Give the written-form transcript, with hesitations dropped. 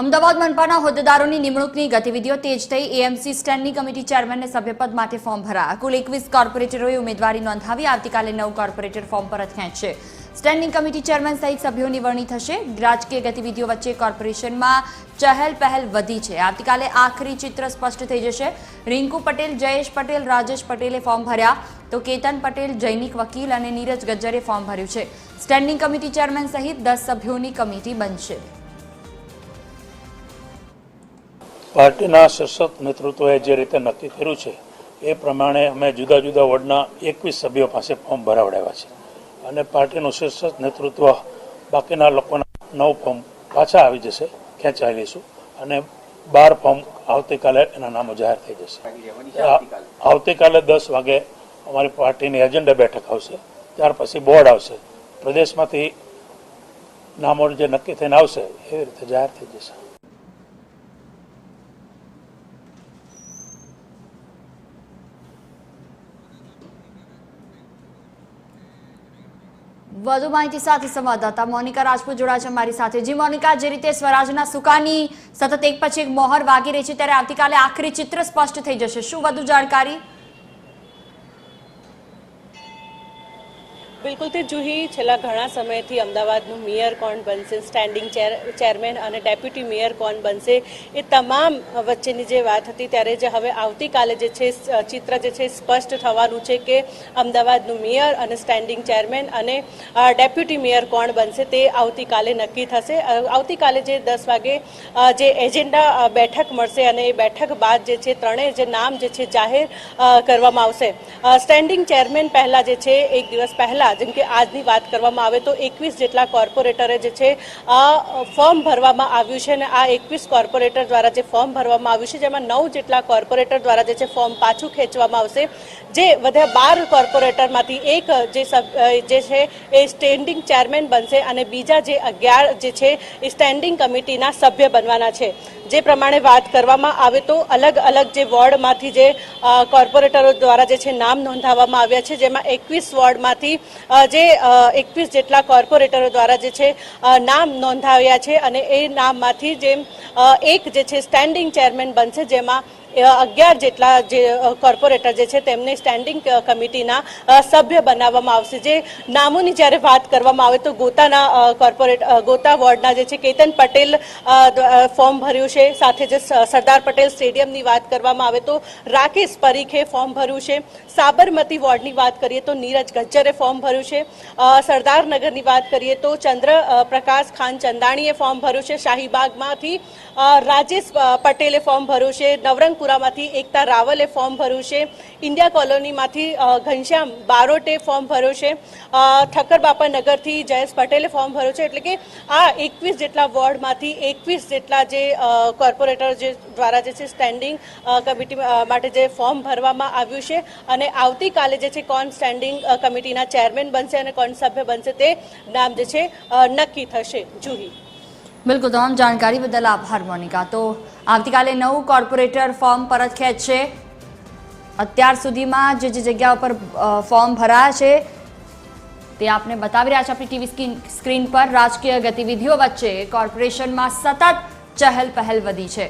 અમદાવાદ મનપાના હોદ્દેદારોની નિમણૂકની ગતિવિધિઓ તેજ થઈ। AMC standing committee ચેરમેનને સભ્યપદ માટે ફોર્મ ભરાયા। કુલ 21 કોર્પોરેટરોએ ઉમેદવારી નોંધાવી। આવતીકાલે 9 કોર્પોરેટર ફોર્મ પરત ખેંચશે। સ્ટેન્ડિંગ કમિટી ચેરમેન સહિત સભ્યોની વરણી થશે। રાજકીય ગતિવિધિઓ વચ્ચે કોર્પોરેશનમાં ચહેલ પહેલ વધી છે। આવતીકાલે આખરી ચિત્ર સ્પષ્ટ થઈ જશે। રિંકુ પટેલ, જયેશ પટેલ, રાજેશ પટેલે ફોર્મ ભર્યા તો કેતન પટેલ, જૈનિક વકીલ અને નીરજ ગજ્જરે ફોર્મ ભર્યું છે। સ્ટેન્ડિંગ કમિટી ચેરમેન સહિત 10 સભ્યોની કમિટી બનશે। પાર્ટીના સશક્ત નેતૃત્વએ જે રીતે નક્કી કર્યું છે એ પ્રમાણે અમે જુદા જુદા વોર્ડના 21 સભ્યો પાસે ફોર્મ ભરાવડાવ્યા છે અને પાર્ટીનું સશક્ત નેતૃત્વ બાકીના લોકોના 9 ફોર્મ પાછા આવી જશે, ખેંચાઈ લઈશું અને 12 ફોર્મ આવતીકાલે એના નામો જાહેર થઈ જશે। આવતીકાલે 10 વાગે અમારી પાર્ટીની એજન્ડા બેઠક આવશે, ત્યાર પછી બોર્ડ આવશે, પ્રદેશમાંથી નામો જે નક્કી થઈને આવશે એવી રીતે જાહેર થઈ જશે। વધુ માહિતી સાથે સંવાદદાતા મોનિકા રાજપૂત જોડાય છે અમારી સાથે। જી મોનિકા, જે રીતે સ્વરાજના સુકાની સતત એક પછી એક મોહર વાગી રહી છે ત્યારે આવતીકાલે આખરી ચિત્ર સ્પષ્ટ થઈ જશે, શું વધુ જાણકારી? બિલકુલ તે જુહી, છેલ્લા ઘણા સમયથી અમદાવાદનું મેયર કોણ બનશે, સ્ટેન્ડિંગ ચેરમેન અને ડેપ્યુટી મેયર કોણ બનશે એ તમામ વચ્ચેની જે વાત હતી ત્યારે જે હવે આવતીકાલે જે છે ચિત્ર જે છે સ્પષ્ટ થવાનું છે કે અમદાવાદનું મેયર અને સ્ટેન્ડિંગ ચેરમેન અને ડેપ્યુટી મેયર કોણ બનશે તે આવતીકાલે નક્કી થશે। આવતીકાલે જે 10 વાગે જે એજન્ડા બેઠક મળશે અને એ બેઠક બાદ જે છે ત્રણેય જે નામ જે છે જાહેર કરવામાં આવશે। સ્ટેન્ડિંગ ચેરમેન પહેલા જે છે એક દિવસ પહેલા જેમ કે આજની વાત કરવામાં આવે તો 21 જેટલા કોર્પોરેટરે જે છે ફોર્મ ભરવામાં આવ્યું છે અને આ 21 કોર્પોરેટર દ્વારા જે ફોર્મ ભરવામાં આવ્યું છે જેમાં 9 જેટલા કોર્પોરેટર દ્વારા જે છે ફોર્મ પાછું ખેંચવામાં આવશે। જે વધ્યા 12 કોર્પોરેટરમાંથી એક જે છે એ સ્ટેન્ડિંગ ચેરમેન બનશે અને બીજા જે 11 જે છે એ સ્ટેન્ડિંગ કમિટીના સભ્ય બનવાના છે। જે પ્રમાણે વાત કરવામાં આવે તો અલગ અલગ જે વોર્ડમાંથી જે કોર્પોરેટરો દ્વારા જે છે નામ નોંધાવવામાં આવ્યા છે જેમાં 21 વોર્ડમાંથી જે 21 જેટલા કોર્પોરેટરો દ્વારા જે છે નામ નોંધાવ્યા છે અને એ નામમાંથી જે એક જે છે સ્ટેન્ડિંગ ચેરમેન બનશે જેમાં 11 જેટલા જે કોર્પોરેટર જે છે તેમને સ્ટેન્ડિંગ કમિટીના સભ્ય બનાવવામાં આવશે। જે નામોની જ્યારે વાત કરવામાં આવે તો ગોતા વોર્ડના જે છે કેતન પટેલ ફોર્મ ભર્યું છે, સાથે જે સરદાર પટેલ સ્ટેડિયમની વાત કરવામાં આવે તો રાકેશ પરીખે ફોર્મ ભર્યું છે। સાબરમતી વોર્ડની વાત કરીએ તો નીરજ ગજ્જરે ફોર્મ ભર્યું છે। સરદારનગરની વાત કરીએ તો ચંદ્ર પ્રકાશ ખાન ચંદાણીએ ફોર્મ ભર્યું છે। શાહીબાગમાંથી રાજેશ પટેલે ફોર્મ ભર્યું છે। નવરંગપુરામાંથી એકતા રાવલે ફોર્મ ભર્યું છે। ઇન્ડિયા કોલોનીમાંથી ઘનશ્યામ બારોટે ફોર્મ ભર્યું છે। ઠક્કરબાપા નગરથી જયેશ પટેલે ફોર્મ ભર્યું છે। એટલે કે આ 21 જેટલા વોર્ડમાંથી 21 જેટલા જે કોર્પોરેટર જે દ્વારા જે છે સ્ટેન્ડિંગ કમિટી માટે જે ફોર્મ ભરવામાં આવ્યું છે અને આવતીકાલે જે છે કોણ સ્ટેન્ડિંગ કમિટીના ચેરમેન બનશે અને કોણ સભ્ય બનશે તે નામ જે છે નક્કી થશે। જુહી, બિલકુલ, તમામ જાણકારી બદલ આભાર મોનિકા। તો આવતીકાલે 9 કોર્પોરેટર ફોર્મ પરત ખેંચશે। અત્યાર સુધીમાં જે જગ્યા ઉપર ફોર્મ ભરાયા છે તે આપને બતાવી રહ્યા છે આપણી ટીવી સ્ક્રીન પર। રાજકીય ગતિવિધિઓ વચ્ચે કોર્પોરેશનમાં સતત ચહેલ પહેલ વધી છે।